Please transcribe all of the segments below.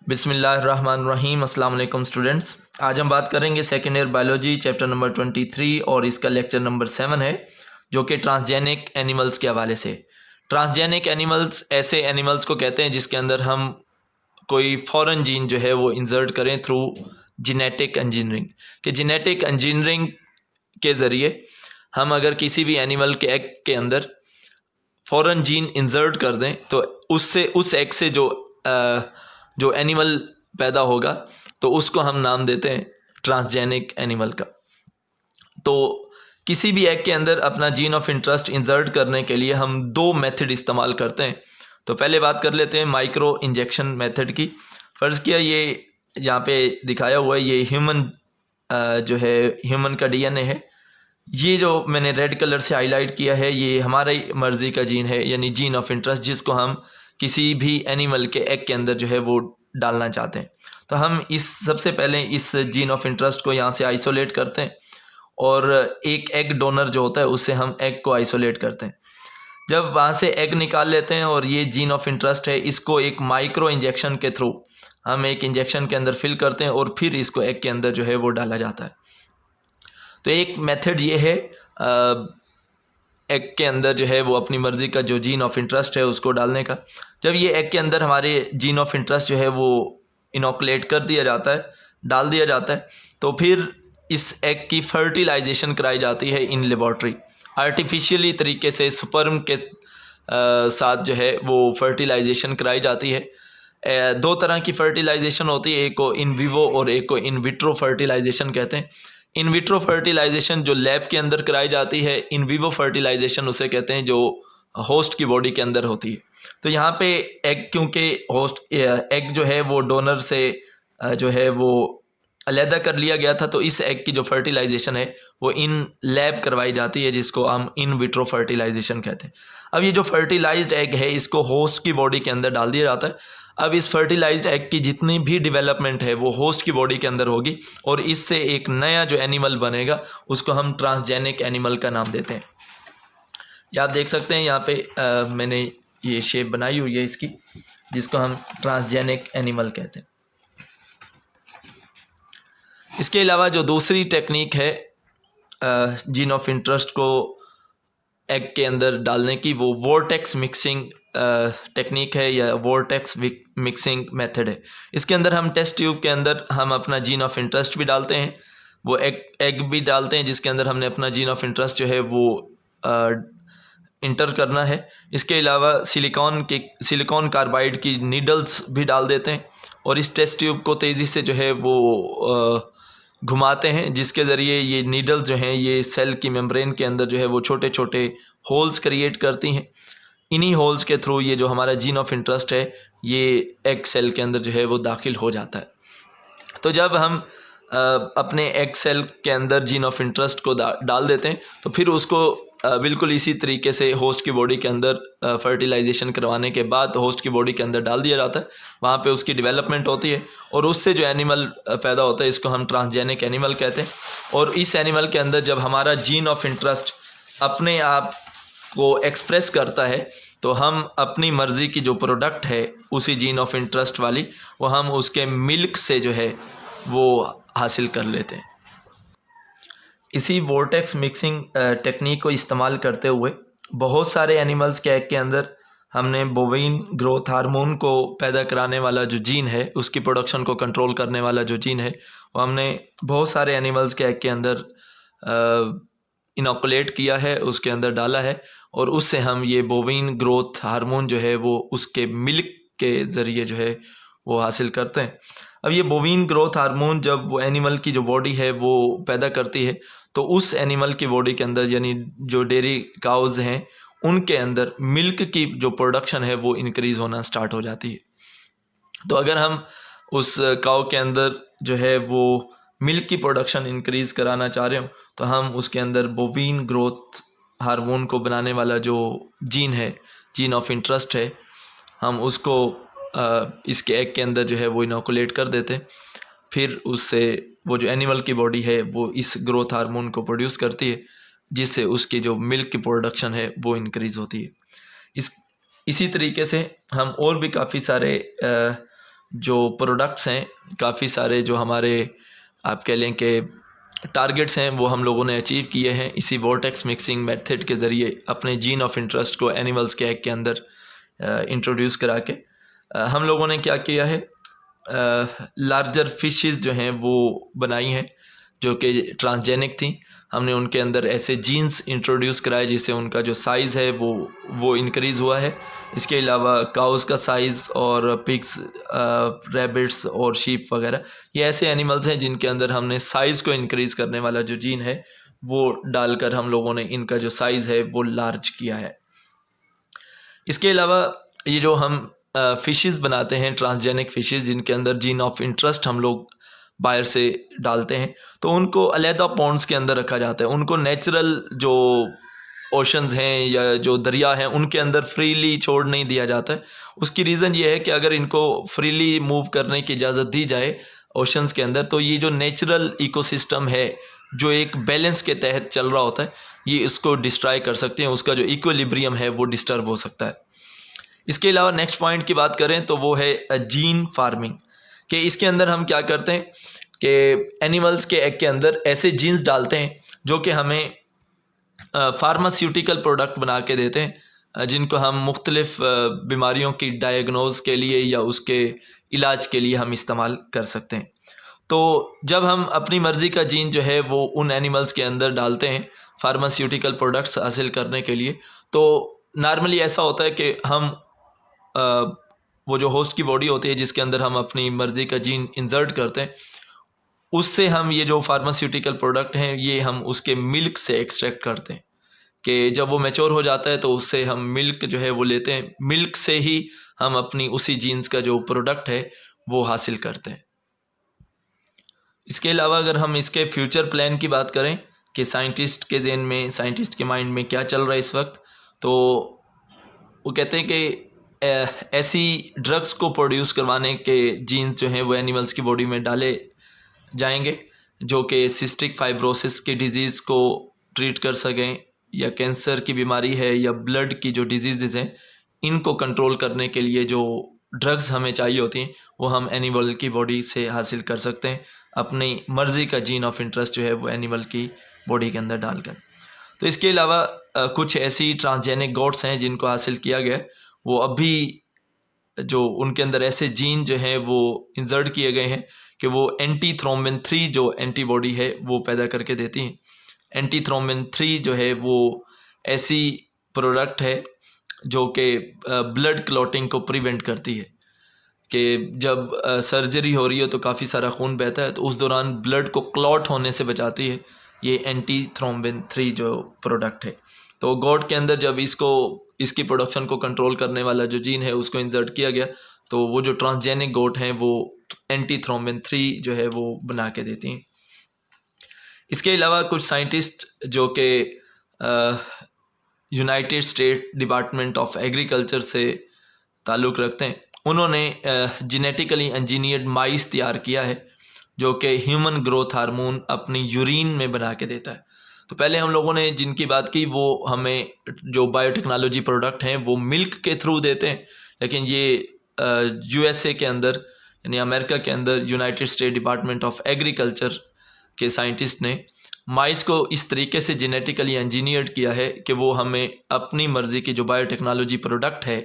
बिस्मिल्लाहिर्रहमानिर्रहीम। अस्सलाम वालेकुम स्टूडेंट्स। आज हम बात करेंगे second year biology chapter number 23 और इसका लेक्चर नंबर 7 है, जो कि ट्रांसजेनिक एनिमल्स के हवाले से। ट्रांसजेनिक एनिमल्स ऐसे एनिमल्स को कहते हैं जिसके अंदर हम कोई फॉरेन जीन जो है वो इंसर्ट करें थ्रू जेनेटिक इंजीनियरिंग। कि जेनेटिक इंजीनियरिंग के ज़रिए हम अगर किसी भी एनिमल के एग के अंदर फॉरेन जीन इंसर्ट कर दें तो उससे उस एग से जो एनिमल पैदा होगा तो उसको हम नाम देते हैं ट्रांसजेनिक एनिमल का। तो किसी भी एग के अंदर अपना जीन ऑफ इंटरेस्ट इंसर्ट करने के लिए हम दो मेथड इस्तेमाल करते हैं। तो पहले बात कर लेते हैं माइक्रो इंजेक्शन मेथड की। फ़र्ज़ किया ये यहाँ पे दिखाया हुआ है, ये ह्यूमन जो है ह्यूमन का डीएनए है। ये जो मैंने रेड कलर से हाईलाइट किया है ये हमारी मर्ज़ी का जीन है, यानी जीन ऑफ इंटरेस्ट, जिसको हम किसी भी एनिमल के एग के अंदर जो है वो डालना चाहते हैं। तो हम सबसे पहले इस जीन ऑफ इंटरेस्ट को यहाँ से आइसोलेट करते हैं और एक एग डोनर जो होता है उससे हम एग को आइसोलेट करते हैं। जब वहाँ से एग निकाल लेते हैं और ये जीन ऑफ इंटरेस्ट है, इसको एक माइक्रो इंजेक्शन के थ्रू हम एक इंजेक्शन के अंदर फिल करते हैं और फिर इसको एग के अंदर जो है वो डाला जाता है। तो एक मेथड ये है एग के अंदर जो है वो अपनी मर्ज़ी का जो जीन ऑफ इंटरेस्ट है उसको डालने का। जब ये एग के अंदर हमारे जीन ऑफ इंटरेस्ट जो है वो इनोकुलेट कर दिया जाता है, डाल दिया जाता है, तो फिर इस एग की फर्टिलाइजेशन कराई जाती है इन लेबॉर्ट्री। आर्टिफिशियली तरीके से स्पर्म के साथ जो है वो फर्टिलाइजेशन कराई जाती है। दो तरह की फर्टिलाइजेशन होती है, एक को इन विवो और एक को इन विट्रो फर्टिलाइजेशन कहते हैं। इन विट्रो फर्टिलाइजेशन जो लैब के अंदर कराई जाती है, इन विवो फर्टिलाइजेशन उसे कहते हैं जो होस्ट की बॉडी के अंदर होती है। तो यहाँ पे एग, क्योंकि होस्ट एग जो है वो डोनर से जो है वो अलहदा कर लिया गया था, तो इस एग की जो फर्टिलाइजेशन है वो इन लैब करवाई जाती है, जिसको हम इन विट्रो फर्टिलाइजेशन कहते हैं। अब ये जो फर्टिलाइज्ड एग है इसको होस्ट की बॉडी के अंदर डाल दिया जाता है। अब इस फर्टिलाइज्ड एग की जितनी भी डेवलपमेंट है वो होस्ट की बॉडी के अंदर होगी और इससे एक नया जो एनिमल बनेगा उसको हम ट्रांसजेनिक एनिमल का नाम देते हैं। ये आप देख सकते हैं यहाँ पे मैंने ये शेप बनाई हुई है इसकी, जिसको हम ट्रांसजेनिक एनिमल कहते हैं। इसके अलावा जो दूसरी टेक्निक है जीन ऑफ इंटरेस्ट को एग के अंदर डालने की, वो वोर्टेक्स मिक्सिंग टेक्निक है या वोर्टेक्स मिक्सिंग मेथड है। इसके अंदर हम टेस्ट ट्यूब के अंदर हम अपना जीन ऑफ इंटरेस्ट भी डालते हैं, वो एग भी डालते हैं जिसके अंदर हमने अपना जीन ऑफ इंटरेस्ट जो है वो इंटर करना है। इसके अलावा सिलिकॉन कार्बाइड की नीडल्स भी डाल देते हैं और इस टेस्ट ट्यूब को तेज़ी से जो है वो घुमाते हैं, जिसके ज़रिए ये नीडल्स जो हैं ये सेल की मेम्ब्रेन के अंदर जो है वो छोटे छोटे होल्स क्रिएट करती हैं। इन्हीं होल्स के थ्रू ये जो हमारा जीन ऑफ इंटरेस्ट है ये एग सेल के अंदर जो है वो दाखिल हो जाता है। तो जब हम अपने एग सेल के अंदर जीन ऑफ इंटरेस्ट को डाल देते हैं तो फिर उसको बिल्कुल इसी तरीके से होस्ट की बॉडी के अंदर फर्टिलाइजेशन करवाने के बाद होस्ट की बॉडी के अंदर डाल दिया जाता है। वहाँ पे उसकी डेवलपमेंट होती है और उससे जो एनिमल पैदा होता है इसको हम ट्रांसजेनिक एनिमल कहते हैं। और इस एनिमल के अंदर जब हमारा जीन ऑफ इंटरेस्ट अपने आप को एक्सप्रेस करता है तो हम अपनी मर्ज़ी की जो प्रोडक्ट है उसी जीन ऑफ इंटरेस्ट वाली, वो हम उसके मिल्क से जो है वो हासिल कर लेते हैं। इसी वोर्टेक्स मिक्सिंग टेक्निक को इस्तेमाल करते हुए बहुत सारे एनिमल्स के एग के अंदर हमने बोविन ग्रोथ हार्मोन को पैदा कराने वाला जो जीन है, उसकी प्रोडक्शन को कंट्रोल करने वाला जो जीन है, वो हमने बहुत सारे एनिमल्स के एग के अंदर इनोकुलेट किया है, उसके अंदर डाला है और उससे हम ये बोविन ग्रोथ हार्मोन जो है वो उसके मिल्क के ज़रिए जो है वो हासिल करते हैं। अब ये बोविन ग्रोथ हार्मोन जब वो एनिमल की जो बॉडी है वो पैदा करती है तो उस एनिमल की बॉडी के अंदर, यानी जो डेयरी काउज़ हैं उनके अंदर मिल्क की जो प्रोडक्शन है वो इंक्रीज़ होना स्टार्ट हो जाती है। तो अगर हम उस काउ के अंदर जो है वो मिल्क की प्रोडक्शन इंक्रीज़ कराना चाह रहे हो तो हम उसके अंदर बोविन ग्रोथ हार्मोन को बनाने वाला जो जीन है, जीन ऑफ इंटरेस्ट है, हम उसको इसके एग के अंदर जो है वो इनोकुलेट कर देते हैं। फिर उससे वो जो एनिमल की बॉडी है वो इस ग्रोथ हार्मोन को प्रोड्यूस करती है, जिससे उसकी जो मिल्क की प्रोडक्शन है वो इंक्रीज़ होती है। इसी तरीके से हम और भी काफ़ी सारे जो प्रोडक्ट्स हैं, काफ़ी सारे जो हमारे आप कह लें कि टारगेट्स हैं, वो हम लोगों ने अचीव किए हैं इसी वोर्टेक्स मिक्सिंग मेथड के ज़रिए अपने जीन ऑफ इंटरेस्ट को एनिमल्स के एग के अंदर इंट्रोड्यूस करा के। हम लोगों ने क्या किया है, लार्जर फिशेस जो हैं वो बनाई हैं जो कि ट्रांसजेनिक थी। हमने उनके अंदर ऐसे जीन्स इंट्रोड्यूस कराए जिससे उनका जो साइज़ है वो इंक्रीज़ हुआ है। इसके अलावा काउस का साइज़ और पिग्स, रैबिट्स और शीप वगैरह, ये ऐसे एनिमल्स हैं जिनके अंदर हमने साइज़ को इंक्रीज़ करने वाला जो जीन है वो डालकर हम लोगों ने इनका जो साइज़ है वो लार्ज किया है। इसके अलावा ये जो हम फ़िशेस बनाते हैं, ट्रांसजेनिक फ़िशेस जिनके अंदर जीन ऑफ इंटरेस्ट हम लोग बाहर से डालते हैं, तो उनको अलहदा पॉन्ड्स के अंदर रखा जाता है। उनको नेचुरल जो ओशंस हैं या जो दरिया हैं उनके अंदर फ्रीली छोड़ नहीं दिया जाता है। उसकी रीज़न ये है कि अगर इनको फ्रीली मूव करने की इजाज़त दी जाए ओशंस के अंदर, तो ये जो नेचुरल इकोसिस्टम है जो एक बैलेंस के तहत चल रहा होता है, ये इसको डिस्ट्रॉय कर सकते हैं। उसका जो इक्विलिब्रियम है वो डिस्टर्ब हो सकता है। इसके अलावा नेक्स्ट पॉइंट की बात करें तो वो है जीन फार्मिंग, कि इसके अंदर हम क्या करते हैं कि एनिमल्स के एग के अंदर ऐसे जीन्स डालते हैं जो कि हमें फार्मास्यूटिकल प्रोडक्ट बना के देते हैं, जिनको हम मुख्तलिफ़ बीमारियों की डायग्नोज के लिए या उसके इलाज के लिए हम इस्तेमाल कर सकते हैं। तो जब हम अपनी मर्ज़ी का जीन जो है वो उन एनिमल्स के अंदर डालते हैं फार्मास्यूटिकल प्रोडक्ट्स हासिल करने के लिए, तो नॉर्मली ऐसा होता है कि हम वो जो होस्ट की बॉडी होती है जिसके अंदर हम अपनी मर्ज़ी का जीन इंसर्ट करते हैं, उससे हम ये जो फार्मास्यूटिकल प्रोडक्ट हैं ये हम उसके मिल्क से एक्सट्रैक्ट करते हैं, कि जब वो मैच्योर हो जाता है तो उससे हम मिल्क जो है वो लेते हैं। मिल्क से ही हम अपनी उसी जीन्स का जो प्रोडक्ट है वो हासिल करते हैं। इसके अलावा अगर हम इसके फ्यूचर प्लान की बात करें कि साइंटिस्ट के ज़हन में, साइंटिस्ट के माइंड में क्या चल रहा है इस वक्त, तो वो कहते हैं कि ऐसी ड्रग्स को प्रोड्यूस करवाने के जीन्स जो हैं वो एनिमल्स की बॉडी में डाले जाएंगे जो कि सिस्टिक फाइब्रोसिस की डिज़ीज़ को ट्रीट कर सकें, या कैंसर की बीमारी है या ब्लड की जो डिजीज़ हैं इनको कंट्रोल करने के लिए जो ड्रग्स हमें चाहिए होती हैं वो हम एनिमल की बॉडी से हासिल कर सकते हैं, अपनी मर्ज़ी का जीन ऑफ इंटरेस्ट जो है वो एनिमल की बॉडी के अंदर डालकर। तो इसके अलावा कुछ ऐसी ट्रांसजेनिक गोट्स हैं जिनको हासिल किया गया, वो अभी जो उनके अंदर ऐसे जीन जो हैं वो इंसर्ट किए गए हैं कि वो एंटी थ्रोम्बिन 3 जो एंटीबॉडी है वो पैदा करके देती हैं। एंटी थ्रोम्बिन 3 जो है वो ऐसी प्रोडक्ट है जो कि ब्लड क्लॉटिंग को प्रिवेंट करती है, कि जब सर्जरी हो रही हो तो काफ़ी सारा खून बहता है, तो उस दौरान ब्लड को क्लॉट होने से बचाती है ये एंटी थ्रोम्बिन 3 जो प्रोडक्ट है। तो गोट के अंदर जब इसकी प्रोडक्शन को कंट्रोल करने वाला जो जीन है उसको इंसर्ट किया गया, तो वो जो ट्रांसजेनिक गोट हैं वो एंटी थ्रोम्बिन 3 जो है वो बना के देती हैं। इसके अलावा कुछ साइंटिस्ट जो कि United state department of agriculture से ताल्लुक़ रखते हैं, उन्होंने जेनेटिकली इंजीनियर्ड माइस तैयार किया है जो कि ह्यूमन ग्रोथ हार्मोन अपनी यूरिन में बना के देता है। तो पहले हम लोगों ने जिनकी बात की वो हमें जो बायोटेक्नोलॉजी प्रोडक्ट हैं वो मिल्क के थ्रू देते हैं, लेकिन ये यूएसए के अंदर यानी अमेरिका के अंदर United state department of agriculture के साइंटिस्ट ने माइस को इस तरीके से जेनेटिकली इंजीनियर्ड किया है कि वो हमें अपनी मर्ज़ी की जो बायोटेक्नोलॉजी प्रोडक्ट है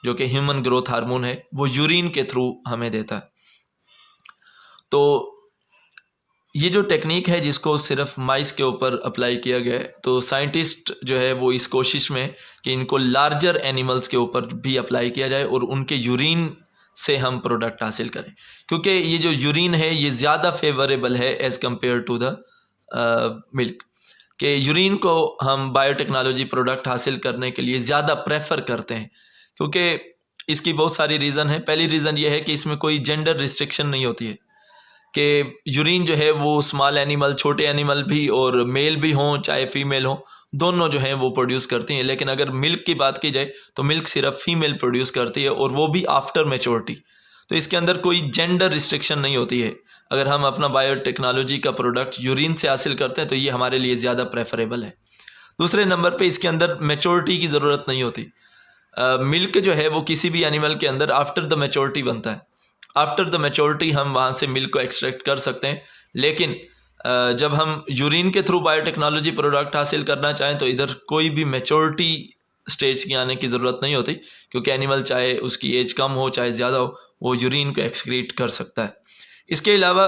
जो कि ह्यूमन ग्रोथ हार्मोन है वो यूरिन के थ्रू हमें देता है। तो ये जो टेक्निक है जिसको सिर्फ माइस के ऊपर अप्लाई किया गया है, तो साइंटिस्ट जो है वो इस कोशिश में कि इनको लार्जर एनिमल्स के ऊपर भी अप्लाई किया जाए और उनके यूरिन से हम प्रोडक्ट हासिल करें, क्योंकि ये जो यूरिन है ये ज़्यादा फेवरेबल है as compared to the milk, के यूरिन को हम बायोटेक्नोलॉजी प्रोडक्ट हासिल करने के लिए ज़्यादा प्रेफर करते हैं, क्योंकि इसकी बहुत सारी रीज़न है। पहली रीज़न ये है कि इसमें कोई जेंडर रिस्ट्रिक्शन नहीं होती है, कि यूरिन जो है वो स्मॉल एनिमल, छोटे एनिमल भी और मेल भी हों चाहे फीमेल हों, दोनों जो हैं वो प्रोड्यूस करती हैं। लेकिन अगर मिल्क की बात की जाए तो मिल्क सिर्फ फीमेल प्रोड्यूस करती है और वो भी आफ्टर मैच्योरिटी। तो इसके अंदर कोई जेंडर रिस्ट्रिक्शन नहीं होती है। अगर हम अपना बायोटेक्नोलॉजी का प्रोडक्ट यूरिन से हासिल करते हैं तो ये हमारे लिए ज़्यादा प्रेफरेबल है। दूसरे नंबर पे इसके अंदर मैच्योरिटी की ज़रूरत नहीं होती। मिल्क जो है वो किसी भी एनिमल के अंदर आफ्टर द मैच्योरिटी बनता है, आफ्टर द मैच्योरिटी हम वहाँ से मिल्क को एक्सट्रैक्ट कर सकते हैं। लेकिन जब हम यूरिन के थ्रू बायोटेक्नोलॉजी प्रोडक्ट हासिल करना चाहें तो इधर कोई भी मैच्योरिटी स्टेज की आने की ज़रूरत नहीं होती, क्योंकि एनिमल चाहे उसकी एज कम हो चाहे ज़्यादा हो, वो यूरिन को एक्सक्रीट कर सकता है। इसके अलावा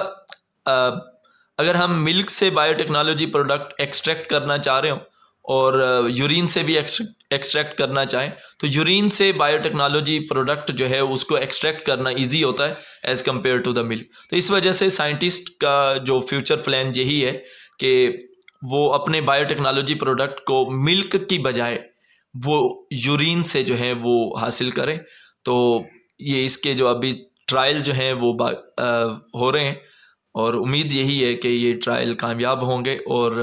अगर हम मिल्क से बायोटेक्नोलॉजी प्रोडक्ट एक्सट्रैक्ट करना चाह रहे हो और यूरिन से भी एक्सट्रैक्ट करना चाहें तो यूरिन से बायोटेक्नोलॉजी प्रोडक्ट जो है उसको एक्सट्रैक्ट करना इजी होता है as compared to the milk. तो इस वजह से साइंटिस्ट का जो फ्यूचर प्लान यही है कि वो अपने बायोटेक्नोलॉजी प्रोडक्ट को मिल्क की बजाय वो यूरिन से जो है वो हासिल करें। तो ये इसके जो अभी ट्रायल जो हैं वो हो रहे हैं और उम्मीद यही है कि ये ट्रायल कामयाब होंगे और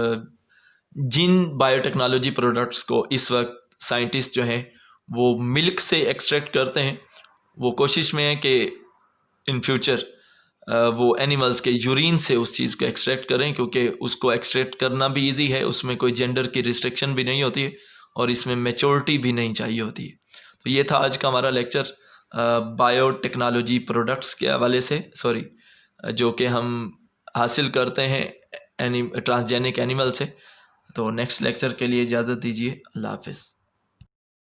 जिन बायोटेक्नोलॉजी प्रोडक्ट्स को इस वक्त साइंटिस्ट जो हैं वो मिल्क से एक्सट्रैक्ट करते हैं, वो कोशिश में है कि इन फ्यूचर वो एनिमल्स के यूरिन से उस चीज़ को एक्सट्रैक्ट करें, क्योंकि उसको एक्सट्रैक्ट करना भी इजी है, उसमें कोई जेंडर की रिस्ट्रिक्शन भी नहीं होती है और इसमें मैच्योरिटी भी नहीं चाहिए होती है। तो ये था आज का हमारा लेक्चर बायोटेक्नोलॉजी प्रोडक्ट्स के हवाले से, जो कि हम हासिल करते हैं ट्रांसजेनिक एनिमल से। तो नेक्स्ट लेक्चर के लिए इजाज़त दीजिए। अल्लाह हाफ़िज़।